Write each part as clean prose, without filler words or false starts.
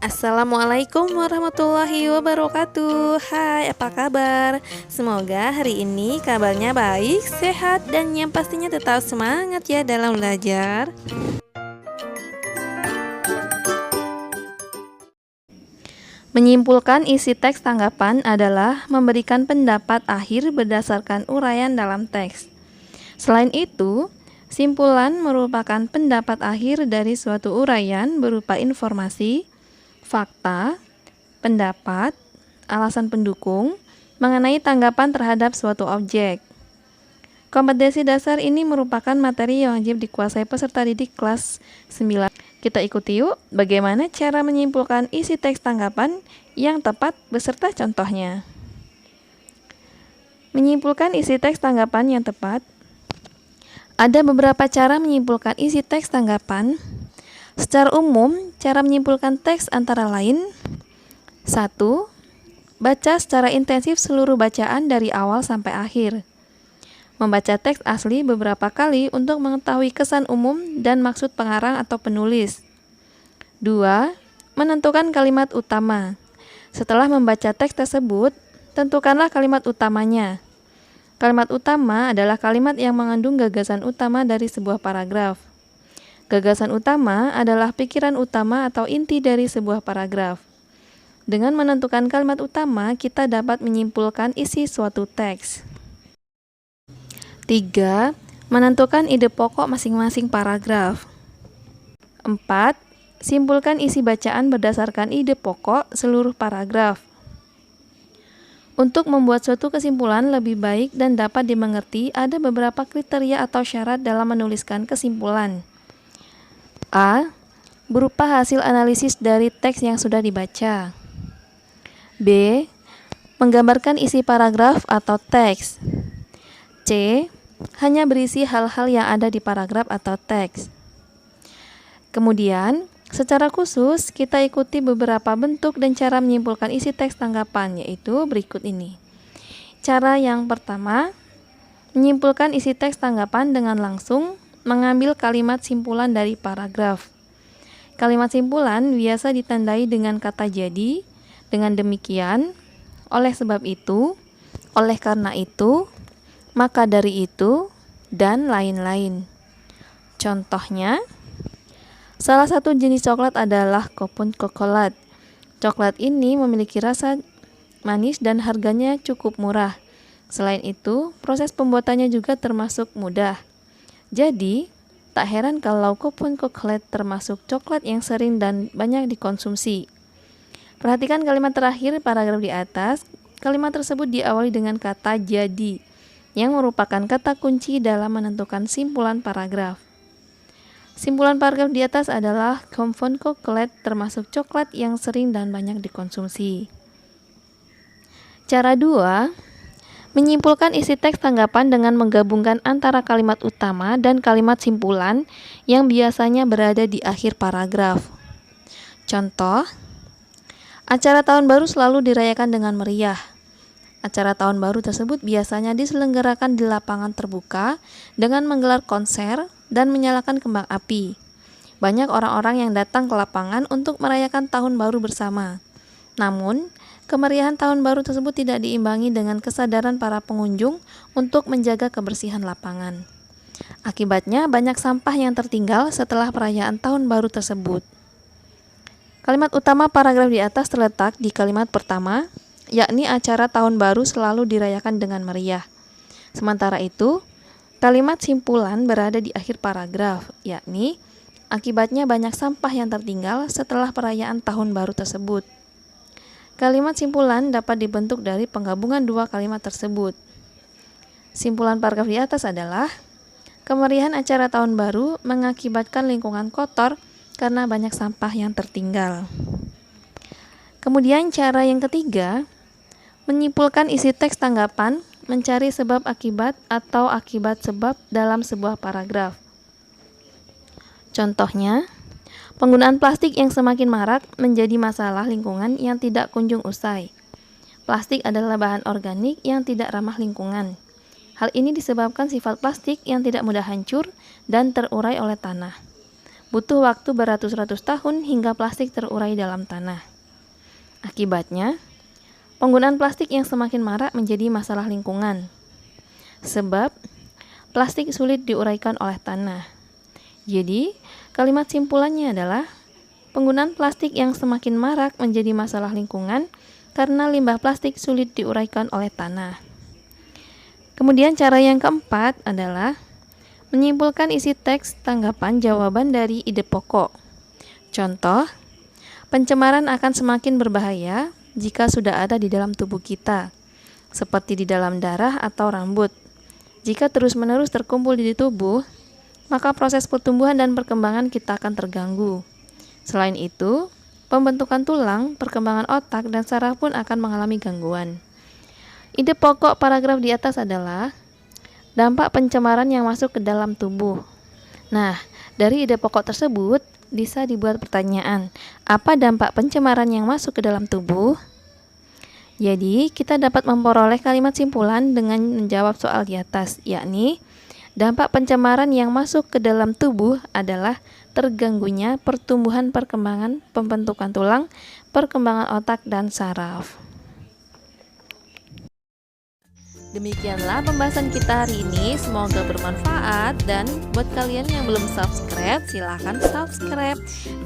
Assalamualaikum warahmatullahi wabarakatuh. Hai, apa kabar? Semoga hari ini kabarnya baik, sehat, dan yang pastinya tetap semangat ya dalam belajar. Menyimpulkan isi teks tanggapan adalah memberikan pendapat akhir berdasarkan uraian dalam teks. Selain itu, simpulan merupakan pendapat akhir dari suatu uraian berupa informasi, fakta, pendapat, alasan pendukung mengenai tanggapan terhadap suatu objek. Kompetensi dasar ini merupakan materi yang wajib dikuasai peserta didik kelas 9. Kita ikuti yuk bagaimana cara menyimpulkan isi teks tanggapan yang tepat beserta contohnya. Menyimpulkan isi teks tanggapan yang tepat. Ada beberapa cara menyimpulkan isi teks tanggapan. Secara umum, cara menyimpulkan teks antara lain: 1. Baca secara intensif seluruh bacaan dari awal sampai akhir. Membaca teks asli beberapa kali untuk mengetahui kesan umum dan maksud pengarang atau penulis. 2. Menentukan kalimat utama. Setelah membaca teks tersebut, tentukanlah kalimat utamanya. Kalimat utama adalah kalimat yang mengandung gagasan utama dari sebuah paragraf. Gagasan utama adalah pikiran utama atau inti dari sebuah paragraf. Dengan menentukan kalimat utama, kita dapat menyimpulkan isi suatu teks. 3. Menentukan ide pokok masing-masing paragraf. 4. Simpulkan isi bacaan berdasarkan ide pokok seluruh paragraf. Untuk membuat suatu kesimpulan lebih baik dan dapat dimengerti, ada beberapa kriteria atau syarat dalam menuliskan kesimpulan. A. Berupa hasil analisis dari teks yang sudah dibaca. B. Menggambarkan isi paragraf atau teks. C. Hanya berisi hal-hal yang ada di paragraf atau teks. Kemudian, secara khusus, kita ikuti beberapa bentuk dan cara menyimpulkan isi teks tanggapan, yaitu berikut ini. Cara yang pertama, menyimpulkan isi teks tanggapan dengan langsung mengambil kalimat simpulan dari paragraf. Kalimat simpulan biasa ditandai dengan kata jadi, dengan demikian, oleh sebab itu, oleh karena itu, maka dari itu, dan lain-lain. Contohnya, salah satu jenis coklat adalah Kopun Cocolat. Coklat ini memiliki rasa manis dan harganya cukup murah. Selain itu, proses pembuatannya juga termasuk mudah. Jadi, tak heran kalau Kopun Cocolat termasuk coklat yang sering dan banyak dikonsumsi. Perhatikan kalimat terakhir paragraf di atas. Kalimat tersebut diawali dengan kata jadi, yang merupakan kata kunci dalam menentukan simpulan paragraf. Simpulan paragraf di atas adalah Kopun Cocolat termasuk coklat yang sering dan banyak dikonsumsi. Cara 2. Menyimpulkan isi teks tanggapan dengan menggabungkan antara kalimat utama dan kalimat simpulan yang biasanya berada di akhir paragraf. Contoh, acara tahun baru selalu dirayakan dengan meriah. Acara tahun baru tersebut biasanya diselenggarakan di lapangan terbuka dengan menggelar konser dan menyalakan kembang api. Banyak orang-orang yang datang ke lapangan untuk merayakan tahun baru bersama. Namun, kemeriahan tahun baru tersebut tidak diimbangi dengan kesadaran para pengunjung untuk menjaga kebersihan lapangan. Akibatnya, banyak sampah yang tertinggal setelah perayaan tahun baru tersebut. Kalimat utama paragraf di atas terletak di kalimat pertama, yakni acara tahun baru selalu dirayakan dengan meriah. Sementara itu, kalimat simpulan berada di akhir paragraf, yakni akibatnya banyak sampah yang tertinggal setelah perayaan tahun baru tersebut. Kalimat simpulan dapat dibentuk dari penggabungan dua kalimat tersebut. Simpulan paragraf di atas adalah, kemeriahan acara tahun baru mengakibatkan lingkungan kotor karena banyak sampah yang tertinggal. Kemudian cara yang ketiga, menyimpulkan isi teks tanggapan, mencari sebab akibat atau akibat sebab dalam sebuah paragraf. Contohnya, penggunaan plastik yang semakin marak menjadi masalah lingkungan yang tidak kunjung usai. Plastik adalah bahan organik yang tidak ramah lingkungan. Hal ini disebabkan sifat plastik yang tidak mudah hancur dan terurai oleh tanah. butuh waktu beratus-ratus tahun hingga plastik terurai dalam tanah. Akibatnya, penggunaan plastik yang semakin marak menjadi masalah lingkungan. Sebab, plastik sulit diuraikan oleh tanah. Jadi, kalimat simpulannya adalah penggunaan plastik yang semakin marak menjadi masalah lingkungan karena limbah plastik sulit diuraikan oleh tanah. Kemudian cara yang keempat adalah menyimpulkan isi teks tanggapan jawaban dari ide pokok. Contoh, pencemaran akan semakin berbahaya jika sudah ada di dalam tubuh kita, seperti di dalam darah atau rambut. Jika terus-menerus terkumpul di tubuh, maka proses pertumbuhan dan perkembangan kita akan terganggu. Selain itu, pembentukan tulang, perkembangan otak, dan saraf pun akan mengalami gangguan. Ide pokok paragraf di atas adalah dampak pencemaran yang masuk ke dalam tubuh. Nah, dari ide pokok tersebut bisa dibuat pertanyaan, apa dampak pencemaran yang masuk ke dalam tubuh? Jadi, kita dapat memperoleh kalimat simpulan dengan menjawab soal di atas, yakni dampak pencemaran yang masuk ke dalam tubuh adalah terganggunya pertumbuhan, perkembangan, pembentukan tulang, perkembangan otak, dan saraf. Demikianlah pembahasan kita hari ini, semoga bermanfaat, dan buat kalian yang belum subscribe, silahkan subscribe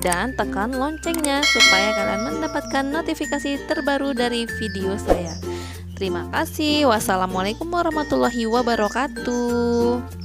dan tekan loncengnya supaya kalian mendapatkan notifikasi terbaru dari video saya. Terima kasih. Wassalamualaikum warahmatullahi wabarakatuh.